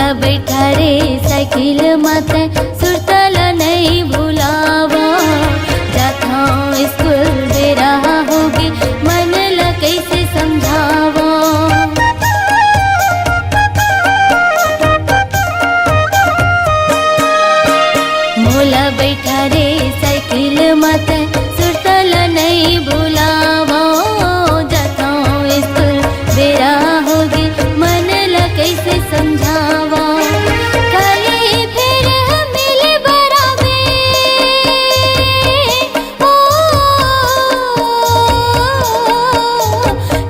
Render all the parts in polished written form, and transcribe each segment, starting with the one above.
मोला बैठा रे साइकिल माते सुरतल नहीं भुलावा। जाता स्कूल बेरा होगी मन ला कैसे समझावा। मोला बैठा रे साइकिल माते सुरतल नहीं भुलावा। जाता स्कूल बेरा होगी मन ला कैसे समझावा। काले फिर मिले बराबे ओ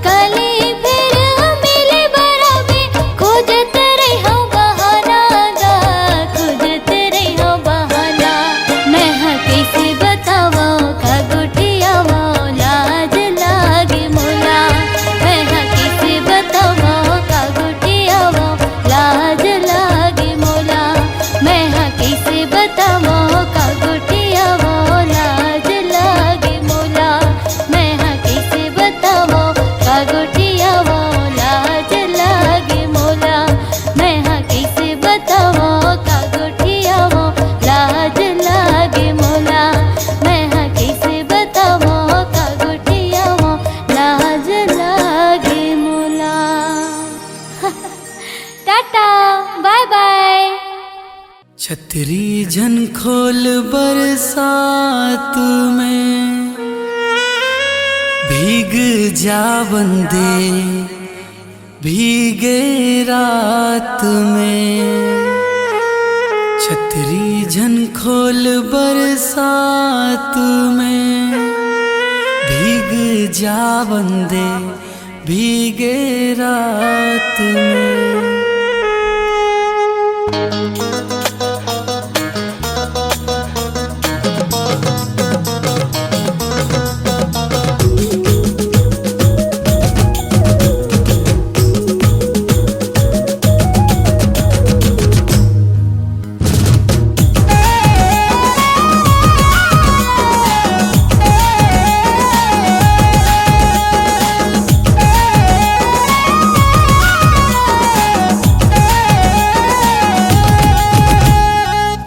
काले फिर मिले बराबे खोजत रही हूँ बहाना गा खोजत रही हूँ बहाना। मैं हाँ कैसे बतावा का गुठियावा लाज लागे मोला। मैं हाँ कैसे बतावा का गुठियावा लाज लागे मोला। मैं हाँ कैसे बतावा का गुठियावा लाज लागे मोला। मैं हाँ कैसे बतावा का गुठियावा लाज लागे मोला। मैं हाँ कैसे बतावा का गुठियावा लाज लागे मोला। मैं हाँ कैसे बतावा का गुठियावा लाज लागे मोला। Tata bye bye. छतरी झन खोल बरसात में भीग जावन दे भीगे रात में। छतरी झन खोल बरसात में भीग जावन दे भीगे रात में।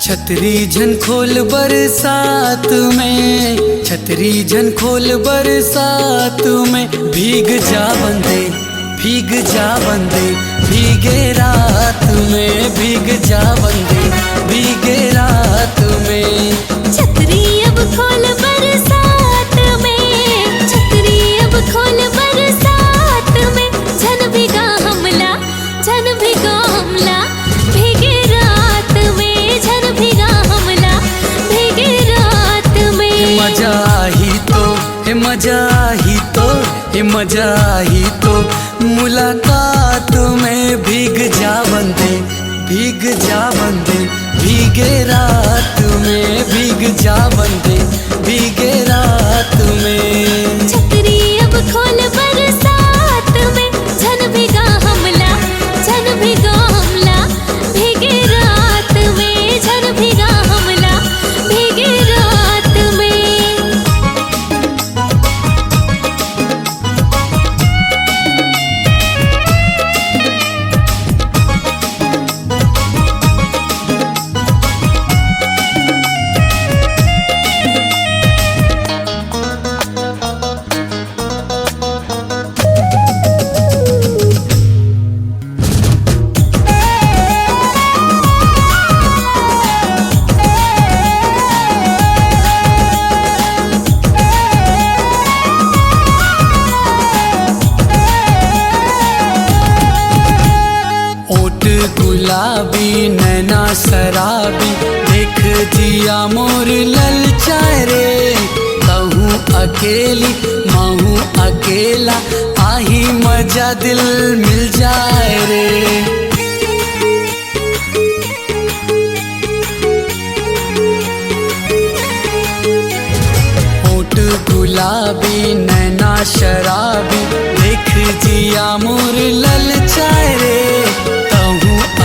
छतरी झन खोल बरसात में छतरी झन खोल बरसात में भीग जावन दे भीग जावन दे भीगे रात में भीग जावन दे भीगे रात में। छतरी अब खोल बरसात में छतरी अब खोल बरसात में झन भीगा हमला झन भीगा हमला भीगे रात में झन भीगा हमला भीगे रात में। मजा ही तो हे मजा ही तो हे मजा ही तो मुलाकात में भीग जावन दे भीग जावन दे भीगे रात में भीग जावन दे भीगे रात में। छतरी अब खोल बरसात में झन भीगा हमला झन भीगा हमला भीगे रात में झन भीगा हमला भीगे रात में। गुलाबी नैना शराबी देख जिया मोर ललचाए रे। कहूँ अकेली महूँ अकेला आही मजा दिल मिल जाए रे। होठ गुलाबी नैना शराबी देख जिया मोर ललचाए रे।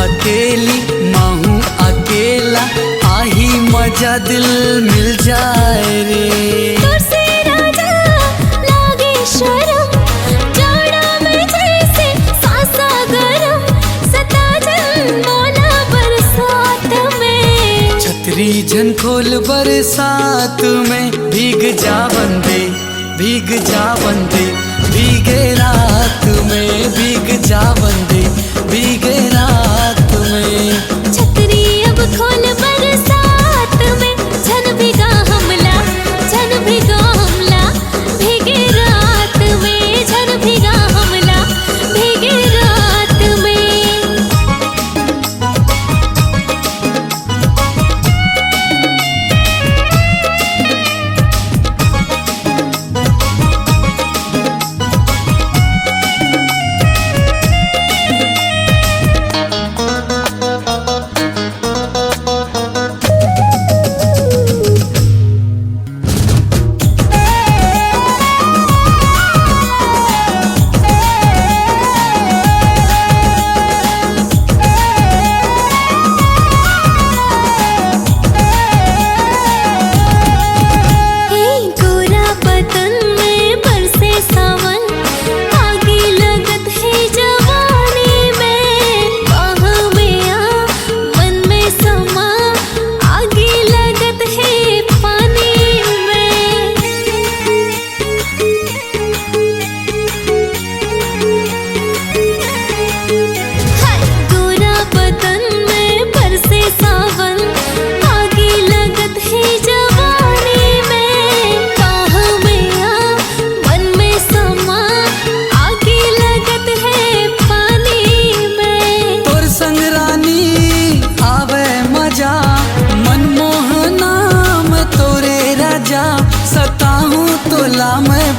अकेली महूँ अकेला आही मजा दिल मिल जाए रे। तुझसे राजा लागे शर्म जाड़ा में जैसे सांसा गरम सता जन बोला। झनखोल बरसात में भीग जा बंदे, भीग जा बंदे, भीगे रात में भीग जा बंदे, भीगे रात में। छतरी अब खोल बरसात में, झन भिगा हमला, झन भिगा हमला, भीगे रात में, झन भिगा हमला, भीगे रात में।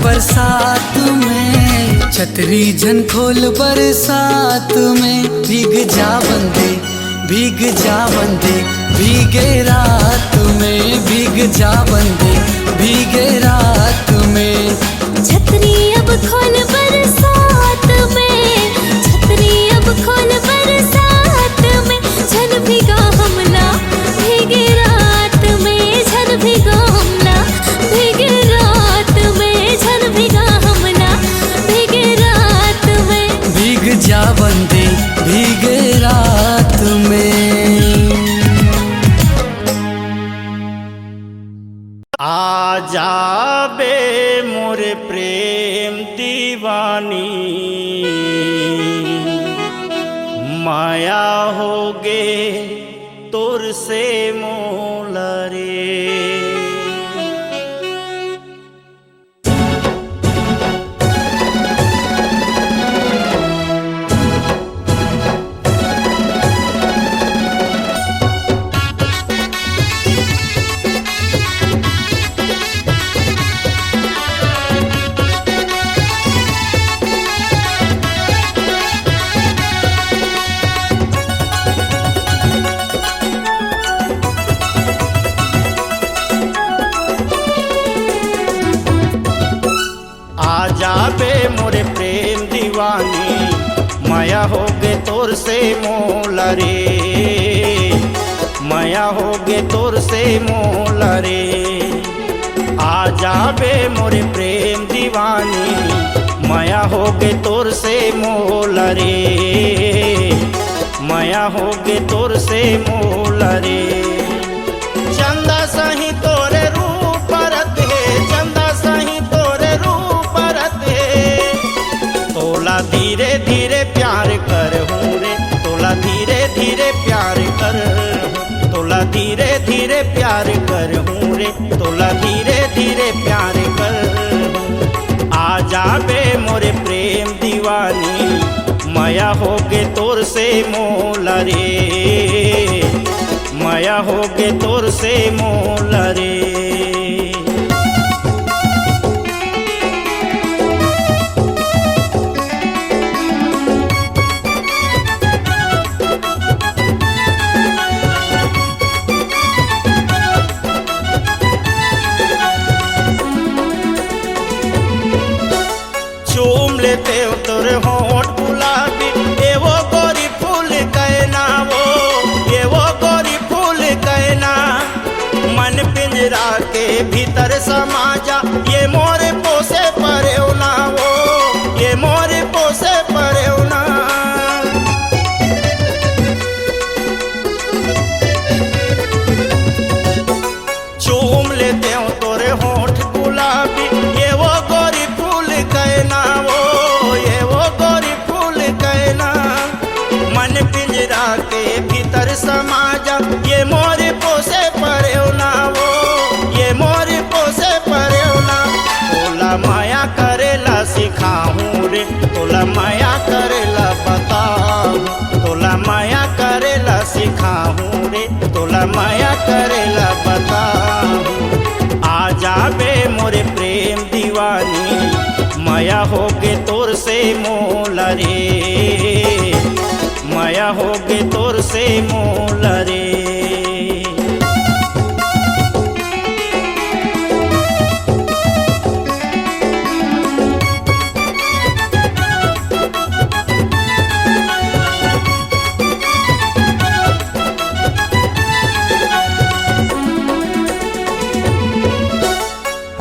बरसात में छतरी झनखोल बरसात में भीग जा बंदे, भीग जा बंदे, भीगे रात में भीग जा बंदे, भीगे रात में। छतरी अब खोल बरसात में, छतरी अब खोल बरसात में, झन भिगा हमला, भीगे रात में, झन भिगा हमला, भीगे रात में, झन भिगा हमला, भीगे रात में। भीग जा बंदे, भीगे रात में। आजा बे मोरे प्रेम दीवानी, माया होगे तोर से मोला रे। जाबे मोरे प्रेम दीवानी, माया होगे तोर से मोला रे, माया होगे तोर से मोला रे। आ जाबे मोरे प्रेम दीवानी, माया होगे तोर से मोला रे, माया होगे तोर से मोला रे। चंदा सही तोरे रूप परत है, चंदा सही तोरे रूप परत है। तोला धीरे धीरे प्यार कर हूँ रे, तोला धीरे धीरे प्यार कर, तोला धीरे धीरे प्यार कर हूँ रे, तोला धीरे धीरे प्यार कर। आ जाबे मोरे प्रेम दीवानी, माया होगे तोर से मोला रे, माया होगे तोर से मोला रे। चूम लेते तोरे होठ गुलाबी, ये वो गोरी फूल कहना, वो ये वो गोरी फूल कहना। मन पिंजरा के भीतर समा जा, ये मोरे पोसे परेवना, वो ये मोरे पोसे परेवना। माया होगे तोर से मोला रे, माया होगे तोर से मोला रे।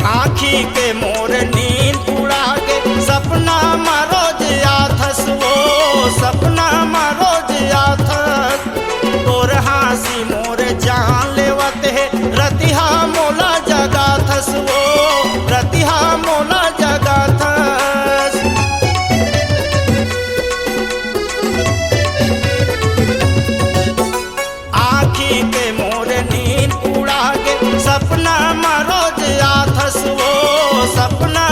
आँखी के मोर नींद उड़ा के सपना रोज आथस वो, सपना रोज आथस। तोर हासी मोर जान लेवत है रतिहा मोला जगाथस वो, रतिहा मोला जगाथस। आँखी के मोर नींद उड़ा के सपना रोज आथस वो, सपना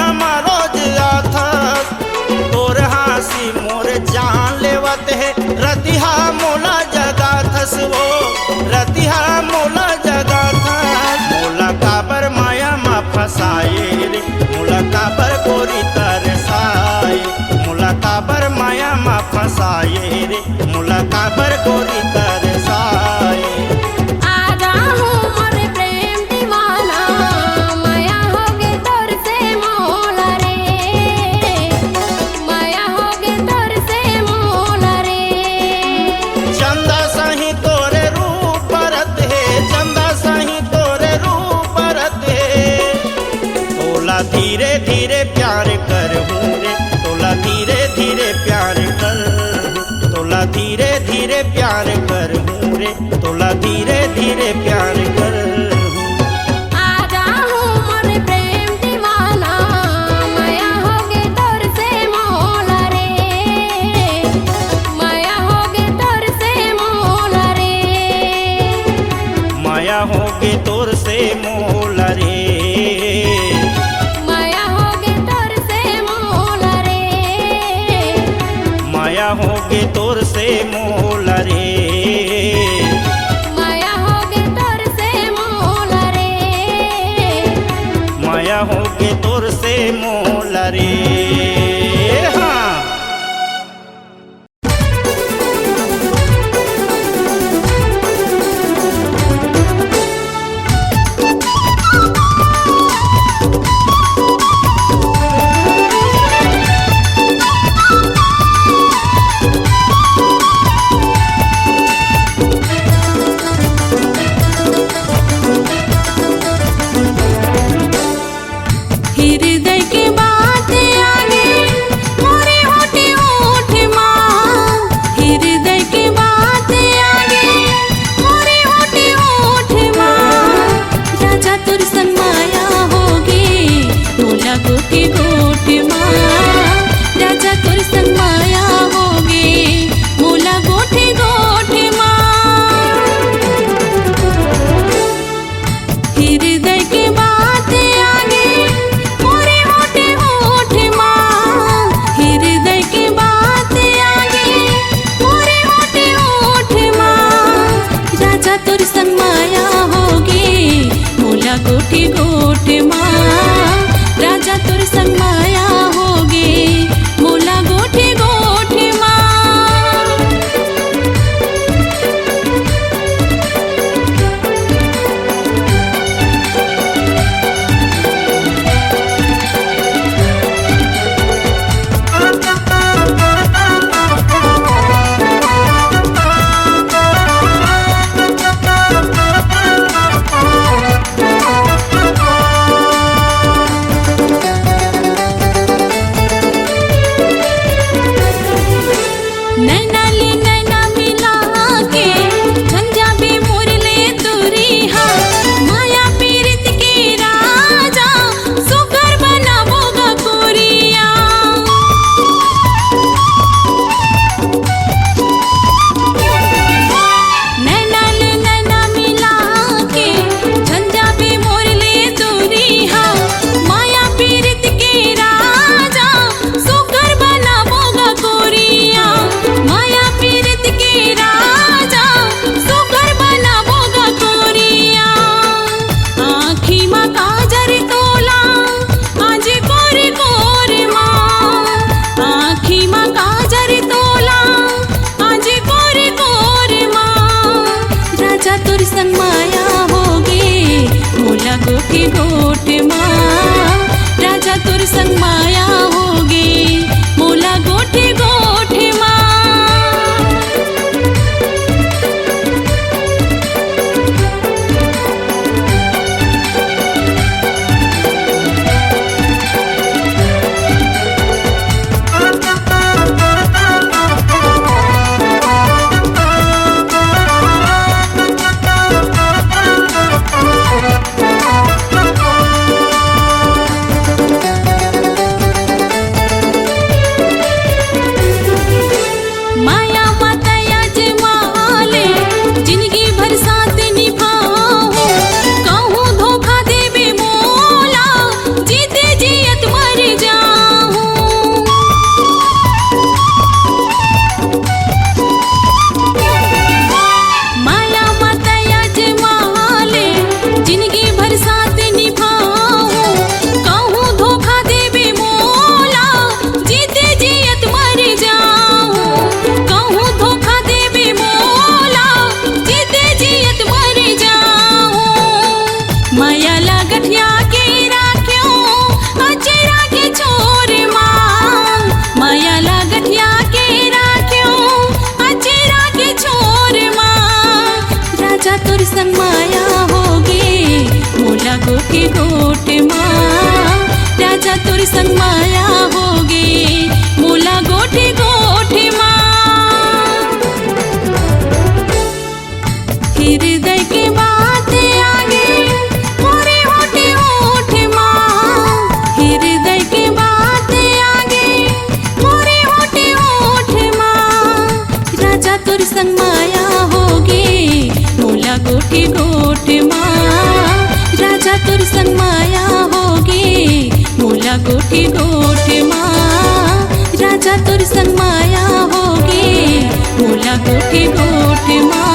रोज आथस। तोर हासी मोर जान लेवत है रतिहा मोला जगाथस वो, रतिहा मोला जगाथस। मोला काबर माया मा फसाए रे, मोला काबर गोरी तरसाए, मोला काबर माया मा फसाए रे, मोला काबर गोरी तरसाए। आजा हूँ मोर प्रेम दीवाना, माया होगे तोर से मोला रे, माया होगे तोर से मोला रे। चंदा सही तोरे रूप रत है, चंदा सही तोरे रूप रत है। तोला धीरे धीरे प्यार कर हूँ रे, तोला धीरे धीरे प्यार कर, तोला धीरे धीरे प्यार कर हूँ रे, तोला धीरे धीरे प्यार कर हूँ। आजा हूँ मोर प्रेम दीवाना, माया होगे तोर से मोला रे, माया होगे तोर से मोला रे। माया होगे तोर से मोला रे, माया होगे तोर से मोला रे, माया होगे तोर से मोला रे। माया होगे तोर से मोला रे, माया होगे तोर से मोला रे। हाँ हृदय की बात आगे मोरे होठे होठ माँ, हृदय की बात आगे मोरे होठे होठ माँ। राजा तुर संग माया होगी मोला गोटे गोट माँ, राजा तुर संग माया होगी मोला गोटे गोट माँ। हृदय की बात आगे मोरे होठे होठ माँ, हृदय की बात आगे मोरे होठे होठ माँ। राजा तोर संग माया होगी मोला गोटे गोट माँ, राजा तोर संग माया होगी मोला गोटे गोट माँ। संग माया होगे मोला गोठे गोठे माँ। माया मातया जे माले जिंदगी भर साथ निभाऊं, कहूँ धोखा देवे मोला जीते जियत मर जाऊं। माया मातया जे माले जिंदगी भर साथ निभाऊं, कहूँ धोखा देवे मोला जीते जियत मर जाऊं। कहूँ धोखा देवे मोला जीते जियत मर जाऊं। माया लागठिया के राख्यो अचेरा के छोर माँ। माया लागठिया के राख्यो अचेरा के छोर माँ। राजा तोर संग माया होगे मोला गोठे गोठे माँ। राजा तोर संग माया होगे मोला गोठे गोठे माँ। हृदय की बात आगे मोरे होठे होठे माँ। हृदय की बात आगे मोरे होठे होठे माँ। राजा तोर संग माया होगे मोला गोठे गोठे माँ। राजा तोर संग माया होगे मोला गोठे गोठे माँ। राजा तोर संग माया होगे मोला गोठे गोठे माँ।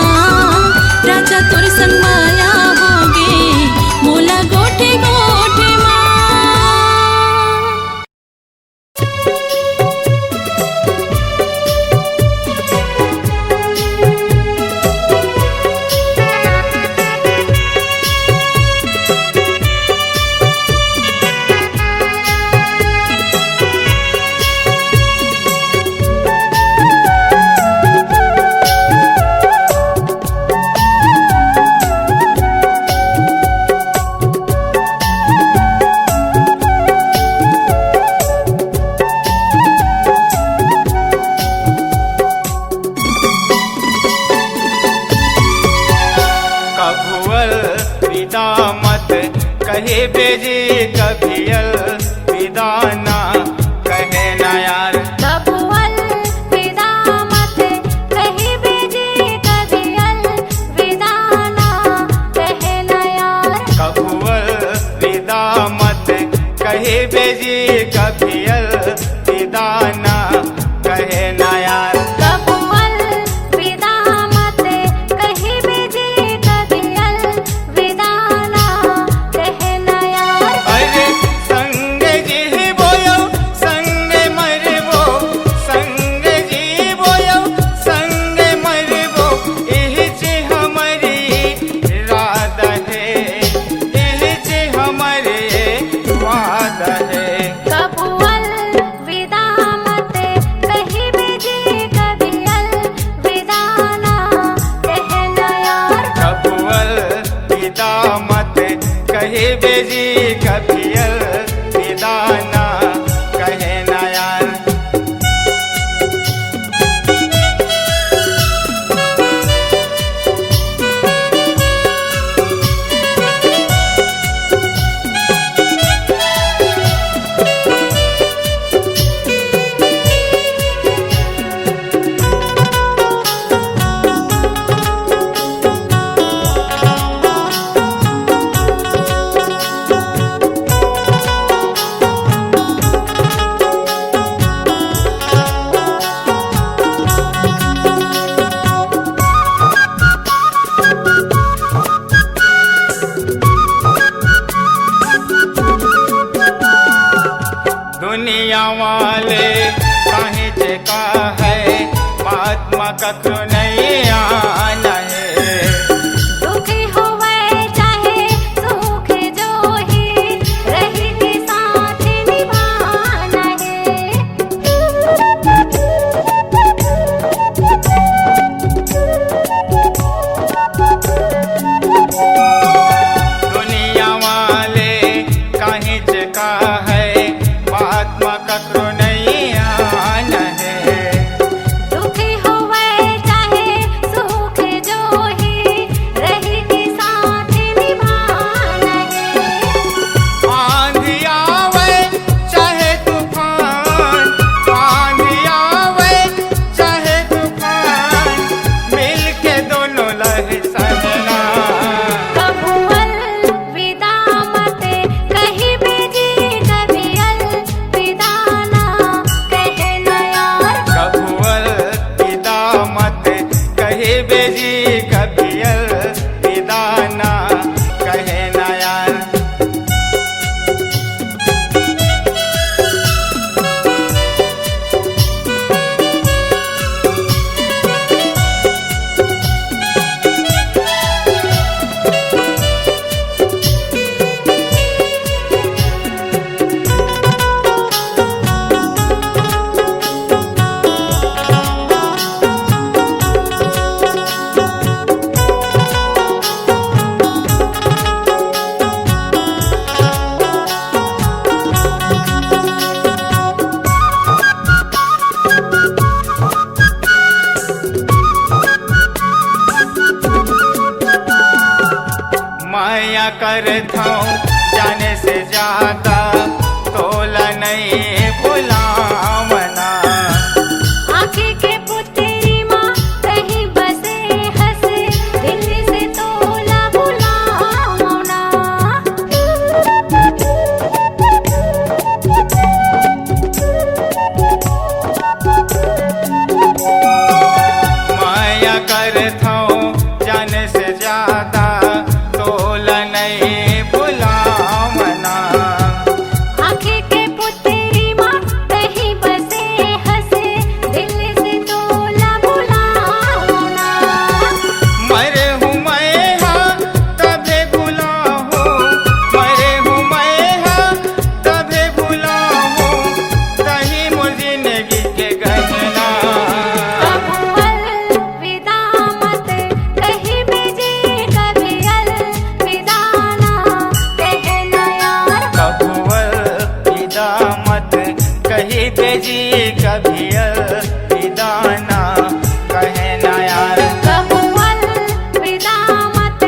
राजा तोर संग माया होगे मोला गोठे गोठे माँ। कभुअल विदा मत कहे बेजी, कभी अलविदा ना कहे ना यार। कभुअल विदा मत कहे बेजी, कभी अलविदा ना कहे ना यार। कभुअल विदा मत कहे बेजी, कभी अलविदा ना कहे ना यार। कभुअल विदा मत कहे बेजी, कभी अलविदा ना कहे ना यार। अरे संग जी बोयो संग मरबो, संग जी बोयो संग मरबो। इहचे हमारी इरादा है, इहचे हमारे वादा है। कभुअल विदा मत कहे बेजी, कभी अलविदा ना कहे ना यार। कभुअल विदा मत कहे बेजी, कभी अलविदा ना कहे ना यार। दुनिया वाले काहे का है, महात्मा कखो नहीं आना है। दुखी होवे चाहे सुख जो ही रही के साथ निभाना सगरो नैया नहे। दुख होवे चाहे सुख जोही रही के साथ निभाना है। आंधी आवे चाहे तूफान, आंधी आवे चाहे तूफान, मिल के दोनों लह सजना। कभू अलविदा मत कहीं भेजी, कभी अलविदा ना कहना यार। कभू अलविदा मत कहे बेजी, कभी अलविदा ना कहे ना यार। माया करता हूँ जाने से ज्यादा, तोला नहीं भुलावना। आँखें के पुतरी माँ कहीं बसे हंसे, दिल से तोला बुलाना। माया करता हूँ जाने से ज्यादा, तोला नहीं भुलावना। आँखें के पुतरी माँ कहीं बसे हंसे, दिल से तोला बुलाना। मरे हूँ मैं हाँ तभे भुला हूँ, मरे हूँ मैं हाँ तभे भुला हूँ, तही मोर जिंदगी के गहना। कभू अलविदा मत कहीं भेजी, कभी अलविदा ना कहना यार। कभू अलविदा मत कही बेजी, कभी अलविदा ना कहे ना यार। कभू अलविदा मत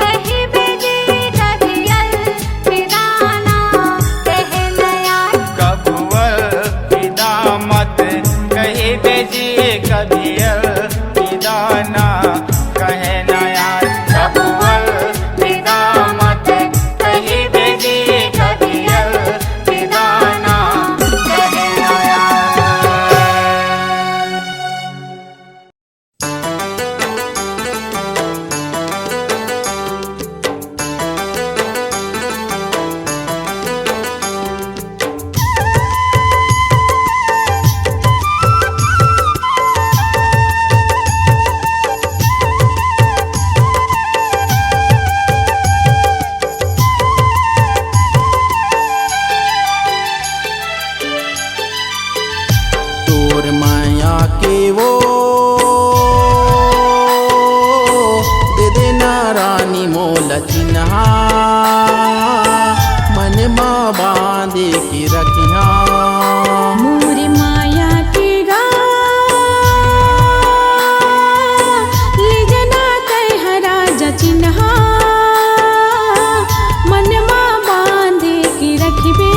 कहीं भेजी, कभी अलविदा ना कहना यार। कभू अलविदा मत कही बेजी, कभी अलविदा ना कहे ना यार। कभू अलविदा मत कही बेजी, कभी अलविदा ना कहे ना यार। तोर माया के वो दे देना रानी मोल चिन्हा, मन माँ बांधे की रखिया। मोर माया के गा ले जना कहरा जचिन्हा, मनमा बांधे के रखबे।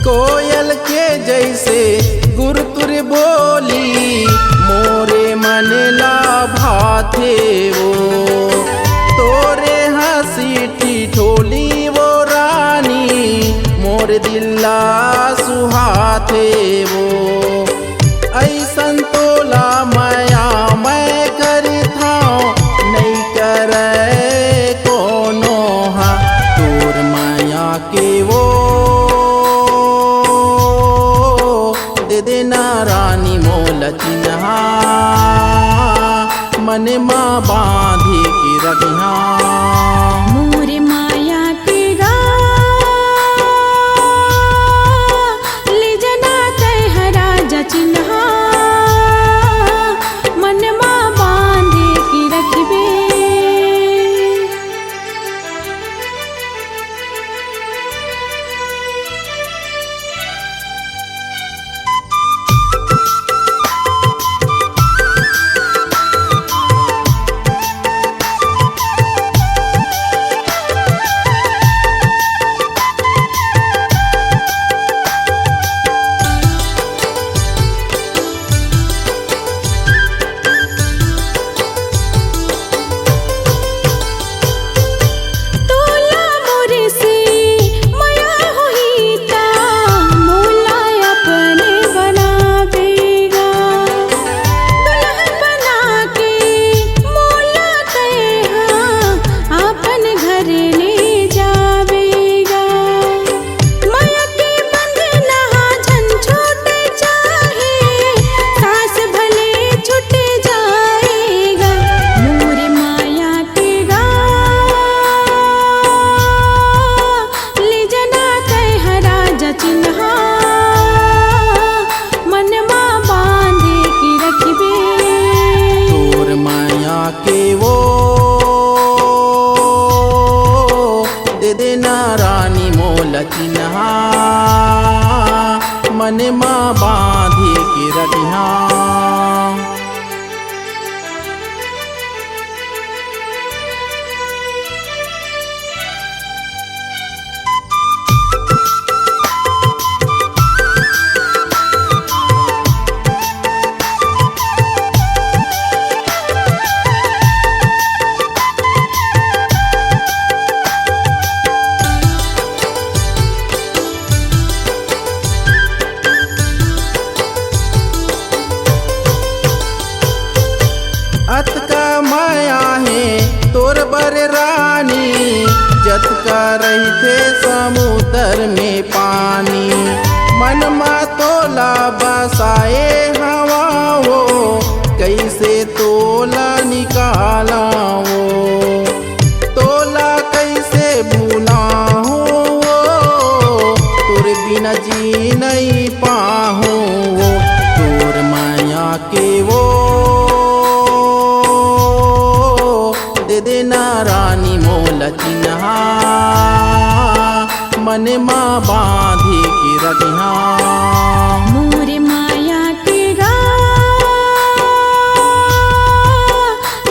कोयल के जैसे गुरतुर बोली, मोरे मन ला भाथे वो। तोरे हंसी ठिठोली वो रानी, मोर दिल्ला सुहाथे वो। ऐसन तोला माया मैं करता नहीं करे कोनो हा, तोर माया के वो दे देना रानी मोल चिन्हा मन माँ बांधी की रखिया मोरे माया के गा ले जना तैहरा जचिन्हा मन माँ बांधे की रखबे चिन्हा मन माँ बांधी की रखिया अत का माया है तोर बर रानी जत का रही थे समुद्र में पानी मन मा तोला बसाए हवा वो कैसे तोला निकाला वो तोला कैसे भूला हो तोर बिना जी नहीं पाहू तोर माया के वो दे देना रानी मोल चिन्हा मन माँ बांधी की रखिया मोरे माया के गा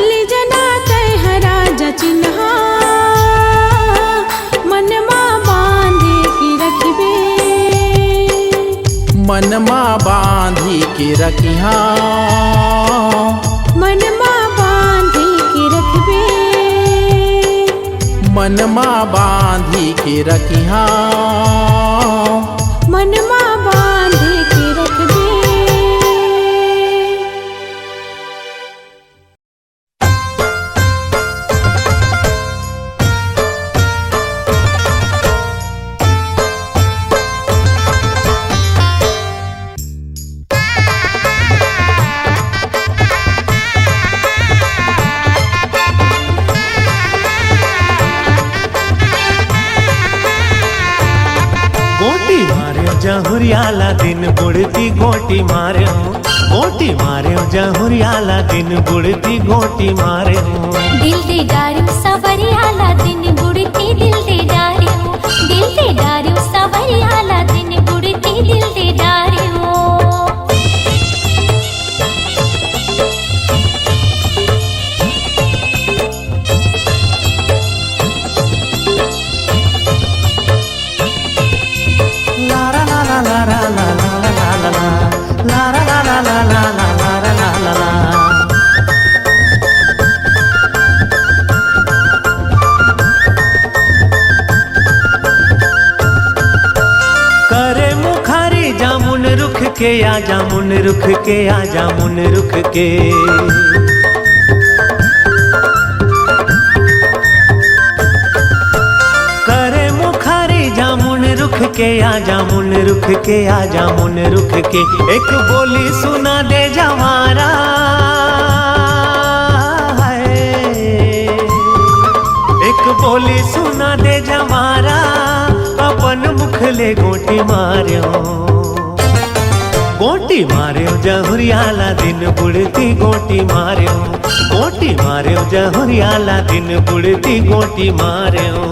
ले जना तैहरा जचिन्हा मन माँ बांधे की रखबे मन माँ बांधी की रखिया मन माँ बांधे की रखबे मन माँ बांधी की रखिया मन माँ बांधे की रखबे जहुरियाला दिन बुढ़ती गोटी मारे हूँ गोटी मारे हूँ जहुरियाला दिन बुढ़ती गोटी मारे हूँ दिल दे डारू सवरियाला दिन बुढ़ती दिल दे डारू दिल दे डारू सवरियाला दिन बुढ़ती दिल दे डारू करे मुखारी जामुन रुख के आ जामुन रुख के आ जामुन रुख के करे मुखारी जामुन रुख के आजा मुन रुख के आजा मुन रुख के एक बोली सुना दे जवारा एक बोली सुना दे जवारा अपन मुखले गोटी मार्यो जहुरियाला दिन बुढ़ती गोटी मार्यो गोटी मार्यो जहुरियाला दिन बुढ़ती गोटी मार्यो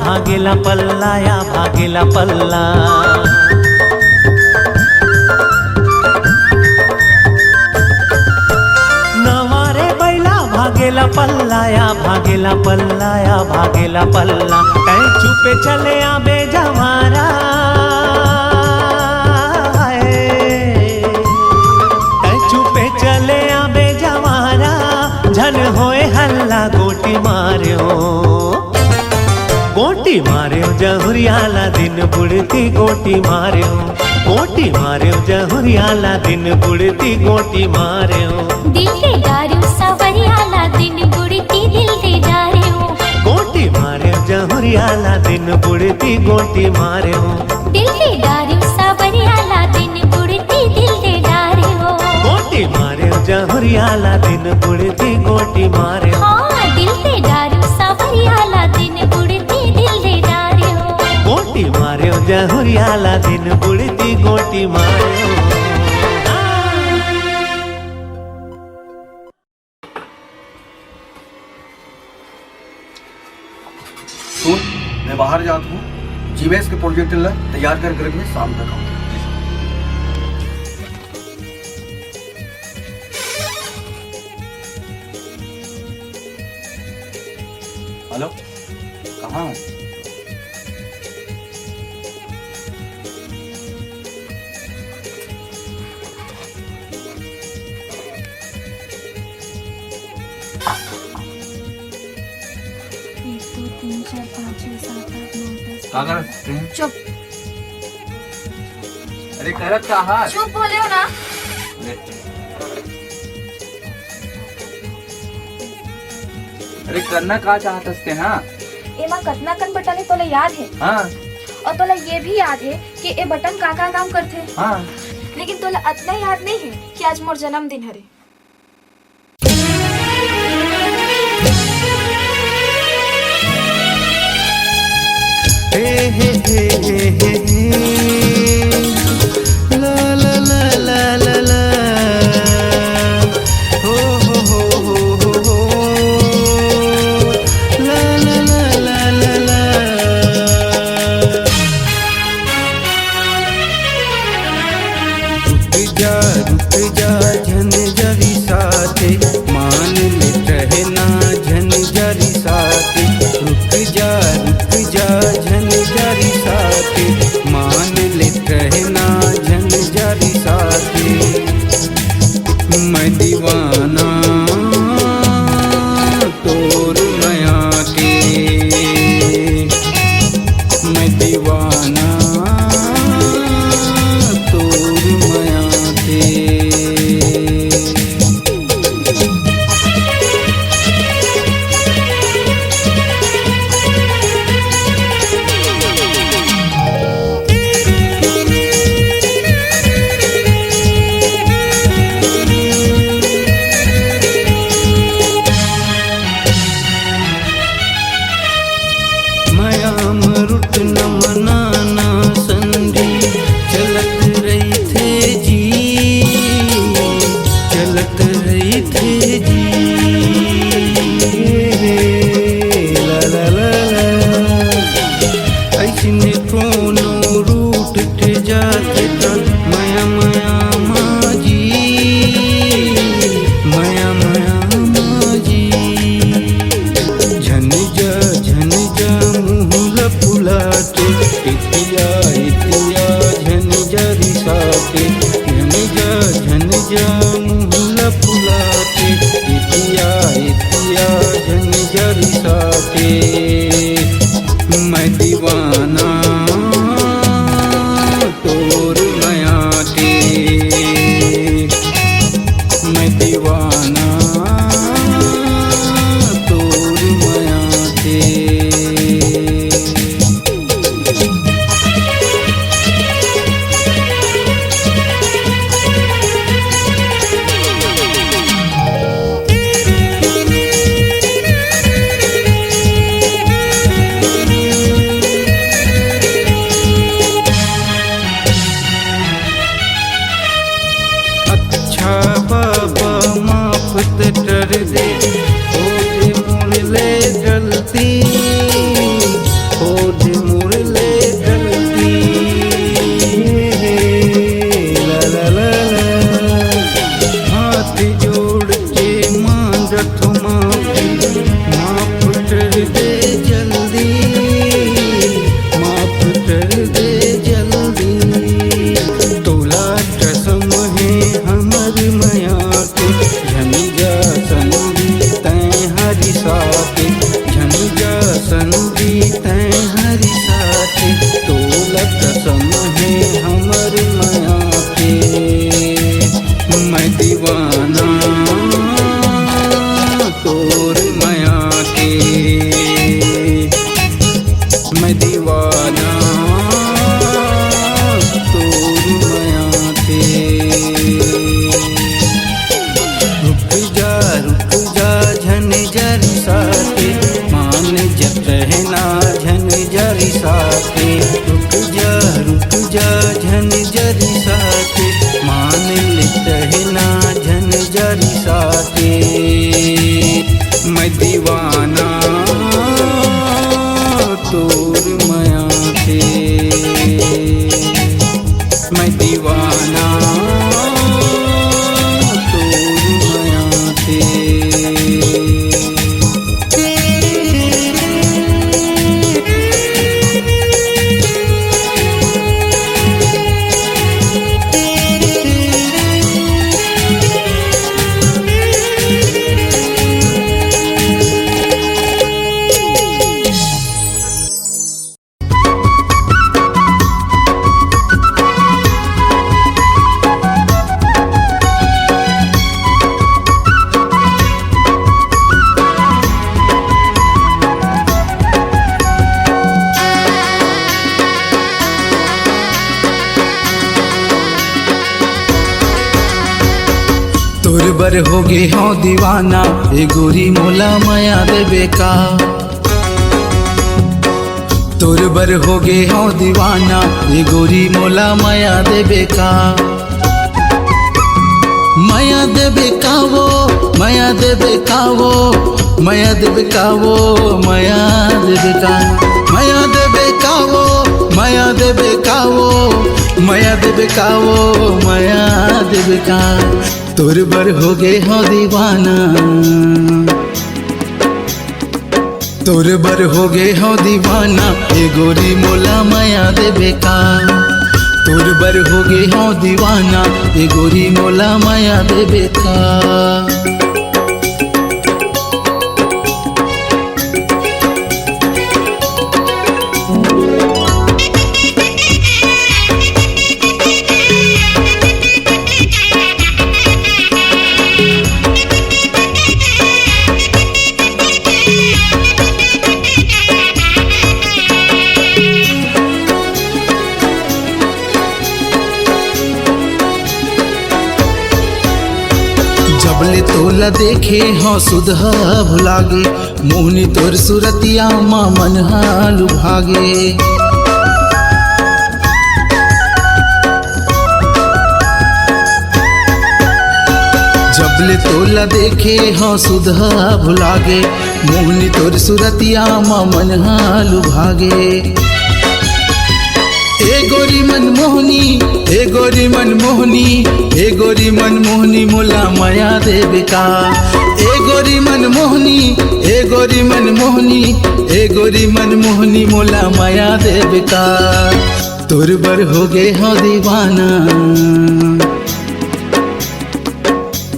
भागेला पल्लाया भागेला पल्ला नवारे बैला भागेला पल्लाया भागेला पल्लाया भागेला पल्ला ऐ चुपे चले आबे जवारा ऐ चुपे चले आबे जवारा झन होए हल्ला गोटी मार्यो जहुरियाला दिन बुढ़ती गोटी मार्यो गोटी मार्यो जहुरियाला दिन बुढ़ती गोटी मार्यो दिल दे डार्यो सवरियाला दिन बुढ़ती दिल दे डार्यो गोटी मार्यो जहुरियाला दिन बुढ़ती गोटी मार्यो दिल दे डार्यो सवरियाला दिन बुढ़ती दिल दे डार्यो गोटी मार्यो जहुरियाला दिन बुढ़ती गोटी मार्यो हाँ दिल दे डार्यो सवरियाला दिन बुढ़ती दिल दे डार्यो गोटी मार्यो जहुरियाला दिन बुढ़ती गोटी मार्यो सुन मैं बाहर जाता हूँ जीवेस के प्रोजेक्ट तैयार कर करके शाम तक आऊँ हेलो कहाँ हूँ चुप अरे करत का हाथ चुप बोले हो ना अरे करना का चाहत हस्ते हाँ एमा कतना कन बटन है तोला याद है हाँ और तोला ये भी याद है कि ए बटन का काम करथे हाँ लेकिन तोला अतना याद नहीं है कि आज मोर जन्मदिन हरे हे हे हे हे हे ला ला ला ला ला ला हो हो हो हो हो हो ला ला ला ला ला ला रुक जा झन जरी साथे मान ले रहना झन जरी साथे रुक जा झन जरी साथे दीवाना तोर माया के, मैं दीवाना तोर माया के। मरुट न मनाना संधि चलत रही थे जी, चलत रही थे जी। ला ला ला ला ऐसने कोनो रूट के जाते तन माया माया माजी, माया माया माजी। झन जा मुँह फुलाते इतिया इतिया झन जा रिसाते, झन जा मुँह फुलाते इतिया इतिया झन जा रिसाते। मैं दीवाना तोर माया के, मैं दीवाना तोर माया के। अच्छा बाबा माफ कर दे, हो दे मुरले गलती, हो दे मुरले गलती। ला ला ला ला हाथ जोड़ के मांगत माफी, माफ कर दे जल्दी, माफ कर दे जल्दी। तोला कसम है हमर माया के, झन जा संधि तैं हरि साथे, झन जा संधि तैं हरि साथे। तोला कसम है हमर माया के, मैं दीवाना तोर माया के, मैं दीवाना तोर माया के। रुक जा झन जरी साथे, मान जब रहना झन जरी साथे। रुक जा झन जरी साथे, मान लेत रहना झन जरी साथे। मैं दीवाना तोर माया के, मैं दीवाना तोर माया के। तोर बर हो गे हो दीवाना, ए गोरी मोला माया देबे का। तोर बर हो गे हो दीवाना, ए गोरी मोला माया देबे का। माया देबे का वो, माया देबे का वो, माया देबे का वो, माया देबे का, माया देबे का वो, माया देबे का वो, माया देबे का वो, माया देबे का। तोर बर हो गे हो दीवाना, तोर बर हो गे हो दीवाना, ए गोरी मोला माया देबे का। तोर बर हो गे हो दीवाना ए गोरी मोला माया देबे का। जबले तोला देखे हो सुधा भुलागे मोहनी तोर सुरतिया माँ मन हालु भागे। जबले तोला देखे हो सुधा भुलागे मोहनी तोर सुरतिया माँ मन हालु भागे। ए गोरी मनमोहनी ए गोरी मनमोहनी ए गोरी मनमोहनी मोला माया देबे का। ए गोरी मनमोहनी ए गोरी मनमोहनी ए गोरी मनमोहनी मोला माया देबे का। तोर बर हो गे हो दीवाना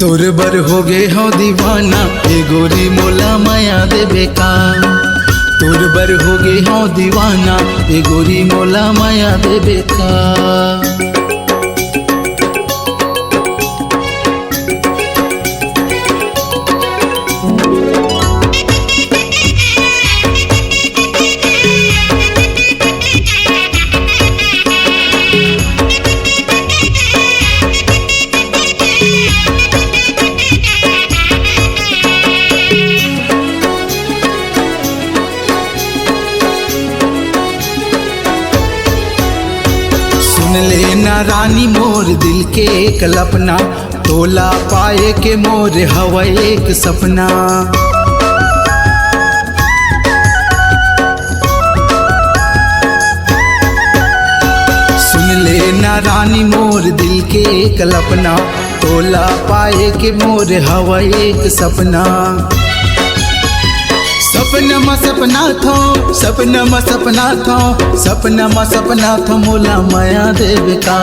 तोर बर हो गे हो दीवाना ए गोरी मोला माया देबे का। तोर बर हो गे हो दीवाना ए गोरी मोला माया देबे का। सुन लेना रानी मोर दिल के कल्पना तोला पाए के मोर हवा एक सपना। सुन लेना रानी मोर दिल के कल्पना तोला पाए के मोर हवा एक सपना। सपनमा सपना थो सपनमा सपना थो सपनमा सपना थो मोला माया देबे का।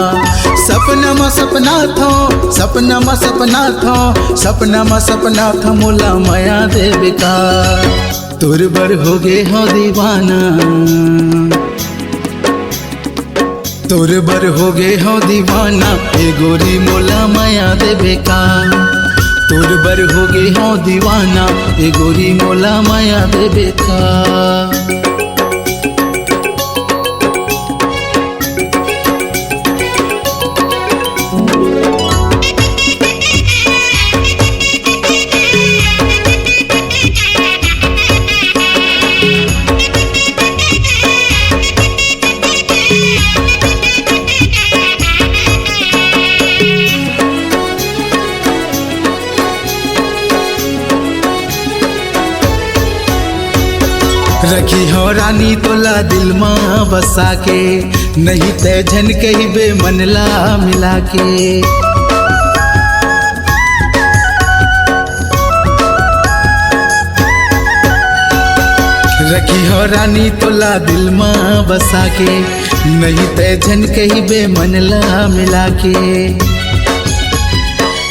सपनमा सपना थो सपनमा सपना थो सपनमा सपना थो मोला माया देबे का। तोर बर हो गे हो दीवाना तोर बर हो गे हो दीवाना ए गोरी मोला माया देबे का। तोर बर हो गे हो दीवाना ए गोरी मोला माया देबे का। रखी हो रानी तोला दिल माँ बसा के नहीं ते झन कही बे मनला मिला के। रखी हो रानी तोला दिल माँ बसा के नहीं ते झन कही बे मनला मिला के।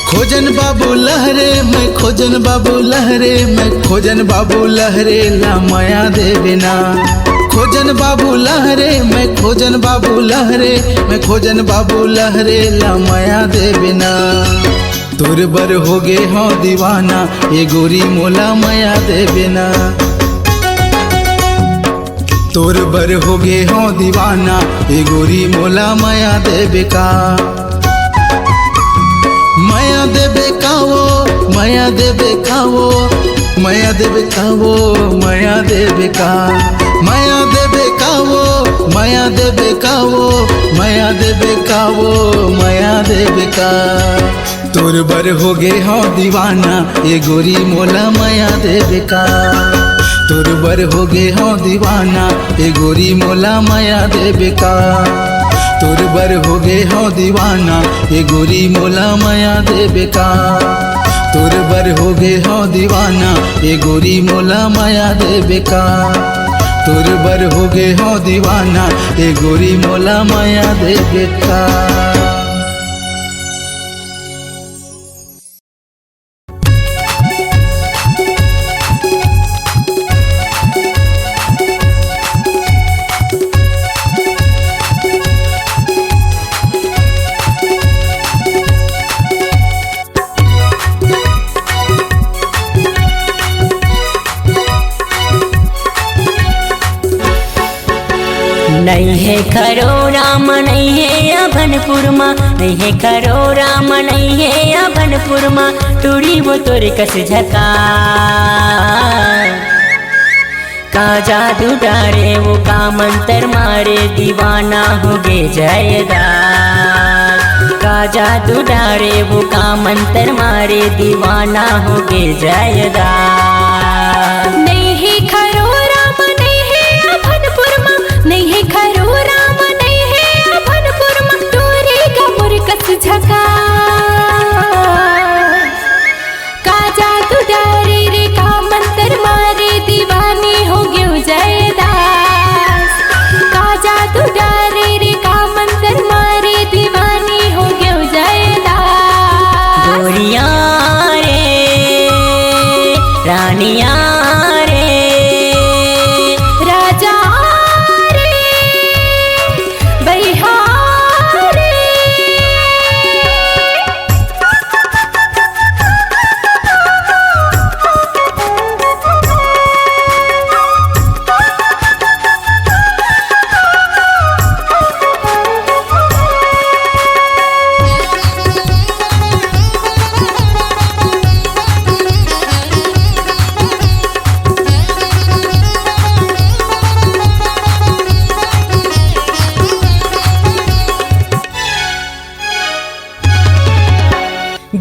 खोजन बाबू लहरे मैं खोजन बाबू लहरे मैं खोजन बाबू लहरे ला माया देबे ना। खोजन बाबू लहरे मैं खोजन बाबू लहरे मैं खोजन बाबू लहरे ला माया देबे ना। तोर बर हो गे हो दीवाना ए गोरी मोला माया देबे ना। तोर बर हो गे हो दीवाना ए गोरी मोला माया देबे का। माया देबे का वो माया देबे का वो माया देबे का वो माया देबे का। माया देबे का वो माया देबे का वो माया देबे का वो माया देबे का। तोर बर हो गे हो दीवाना ए गोरी मोला माया देबे का। तोर बर हो गे हो दीवाना ए गोरी मोला माया देबे का। तोर बर हो गे हो दीवाना ए गोरी मोला माया देबे का। तोर बर हो गे हो दीवाना ए गोरी मोला माया देबे का। तोर बर हो गे हो दीवाना ए गोरी मोला माया देबे का। नहीं है खरो राम नहीं है अभनपुर माँ, नहीं है खरो राम नहीं है अभनपुर माँ, टूरी वो तोरे कस झका का जादू डारे वो का मंतर मारे दीवाना हो गे जयदार, का जादू डारे वो का मंतर मारे दीवाना हो गे जयदार। नहीं है खरो राम नहीं है अभनपुर माँ, नहीं है खरो राम नहीं है अभनपुर माँ, टोरे का मुरकस झका का जादू डारे रे का मंतर मारे दीवानी हो गयो जयदास, का जादू डारे रे का मंतर मारे दीवानी हो गयो जयदास। गोरिया रे रानिया रे राजा रे बलिहार रे।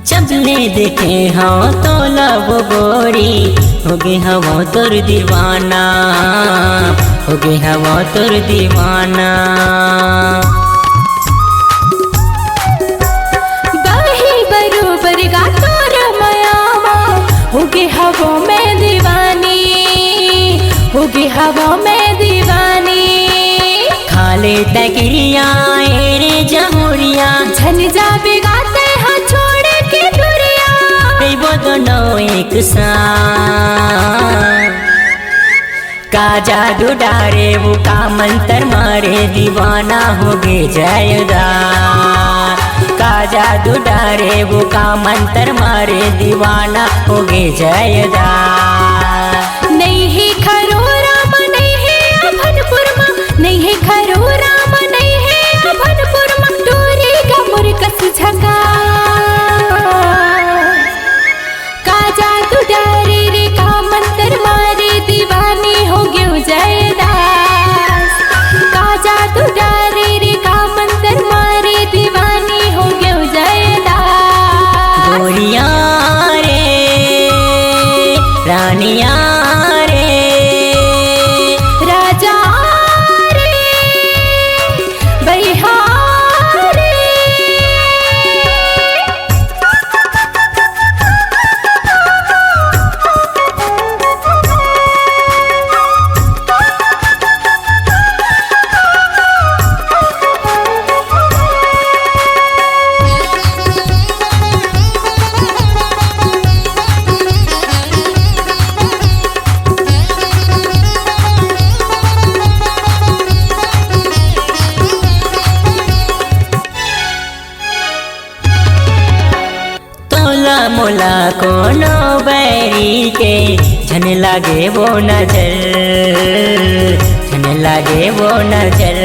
जब ले देखे हाँ तो लव गोरी हो गे हवा तोर दीवाना, हो गे हवा तोर दीवाना। बाही बरोबर गा तोर मयामा हो गे हवा में दीवानी, हो गे हवा में दीवानी। खाले तगिरिया रे जमुरिया झन जाबे गाते हाँ छोड़ के दुरिया, वो दोनों एक साथ का जादू डारे वो का मंतर मारे दीवाना हो गे जयदार, का जादू डारे वो का मंतर मारे दीवाना हो गे जयदार। नहीं है खरो राम नहीं है अभनपुर माँ, नहीं है खरो राम नहीं है अभनपुर माँ, टोरे का मुरकस झका का जादू डारे रे का मंतर मारे दीवानी हो गयो जयदास, का जादू डारे रे का मंतर मारे दीवानी हो गयो जयदास। गोरिया रे रानिया रे राजा रे बलिहार रे। तोला मोला कोनो बैरी के झन लागे वो नजर, झन लागे वो नजर।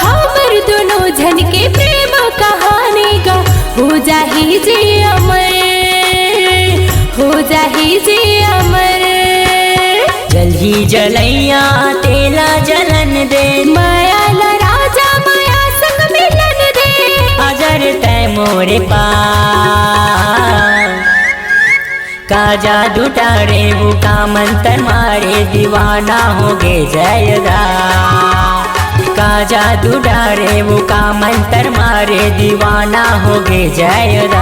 हमर दोनों झन के प्रेम कहानी का हो जाही जी अमर, हो जाही जी अमर। जल ही जलैया तेला जलन दे, माया ला राजा माया संग मिलन दे, अजर तय मोरे पास का जादू डारे वो का मंतर मारे दीवाना हो गे जयदार, का जादू डारे वो का मंतर मारे दीवाना हो गे जयदार।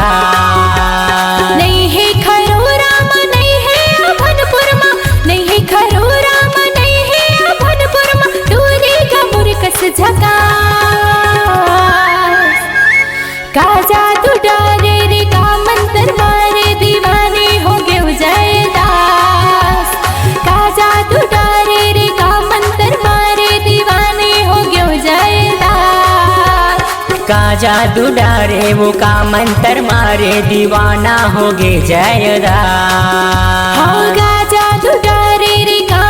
नहीं है खरो राम नहीं है झकास का जादू डारे रे का मंतर मारे दीवाने हो गए जयदास का जादू डारे रे का मंतर मारे दीवाने हो गए जयदास का जादू डारे वो का मंतर मारे दीवाना हो गे जयदास का जादू डारे रे का